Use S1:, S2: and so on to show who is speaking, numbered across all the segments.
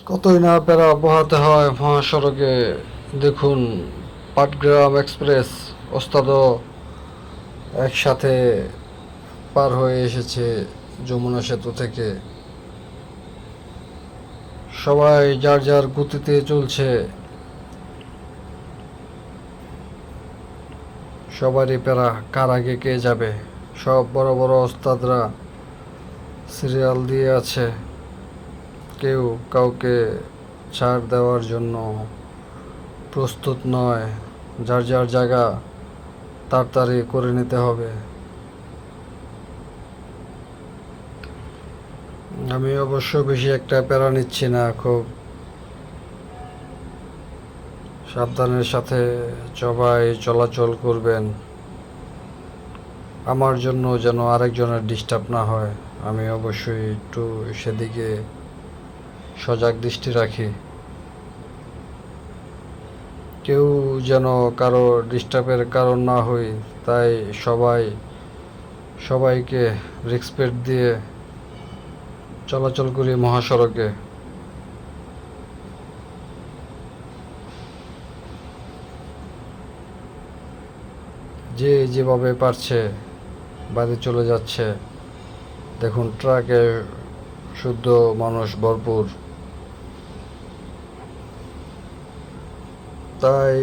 S1: কতই না প্যারা পোহাতে হয় মহাসড়কে। দেখুন, পাটগ্রাম এক্সপ্রেস ওস্তাদও একসাথে পার হয়ে এসেছে যমুনা সেতু থেকে। সবাই যার যার গতিতে চলছে, সবারই প্যারা কার আগে কে যাবে। সব বড় বড় ওস্তাদরা সিরিয়াল দিয়ে আছে, কেউ কাউকে ছাড় দেওয়ার জন্য প্রস্তুত নয়। যার যার জায়গা তাড়াতাড়ি করে নিতে হবে। আমি অবশ্য বেশি একটা প্যারা নিচ্ছি না, খুব সাবধানের সাথে সবাই চলাচল করবেন। আমার জন্য যেন আরেকজনের ডিস্টার্ব না হয়, আমি অবশ্যই একটু সেদিকে সজাগ দৃষ্টি রাখি। কেউ যেন কারো ডিস্টার্বের কারণ না হই, তাই সবাইকে রেসপেক্ট দিয়ে চলাচল করি মহাসড়কে। যে যেভাবে পারছে বাইরে চলে যাচ্ছে। দেখুন, ট্রাকে শুদ্ধ মানুষ ভরপুর। তাই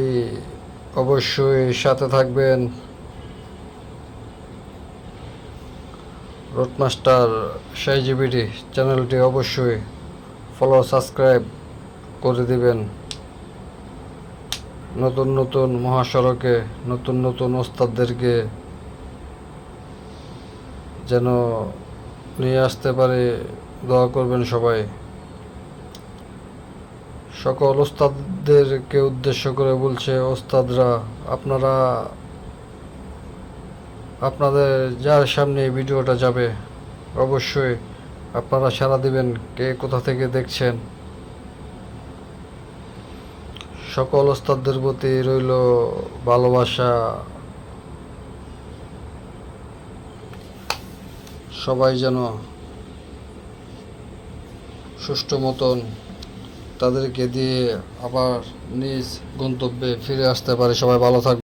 S1: অবশ্যই সাথে থাকবেন। রোডমাস্টার সাইজিবিডি চ্যানেলটি অবশ্যই ফলো সাবস্ক্রাইব করে দিবেন। নতুন নতুন মহাসড়কে নতুন নতুন ওস্তাদদেরকে যেন নিয়ে আসতে পারে, দোয়া করবেন সবাই। সকল ওস্তাদদেরকে উদ্দেশ্য করে বলছে, ওস্তাদরা আপনারা আপনাদের যার সামনে ভিডিওটা যাবে অবশ্যই আপনারা সাড়া দিবেন, কে কোথা থেকে দেখছেন। সকল ওস্তাদদের প্রতি রইল ভালোবাসা। সবাই যেন সুষ্ঠু মতন তাদেরকে দিয়ে আবার নিজ গন্তব্যে ফিরে আসতে পারে। সবাই ভালো থাকবে।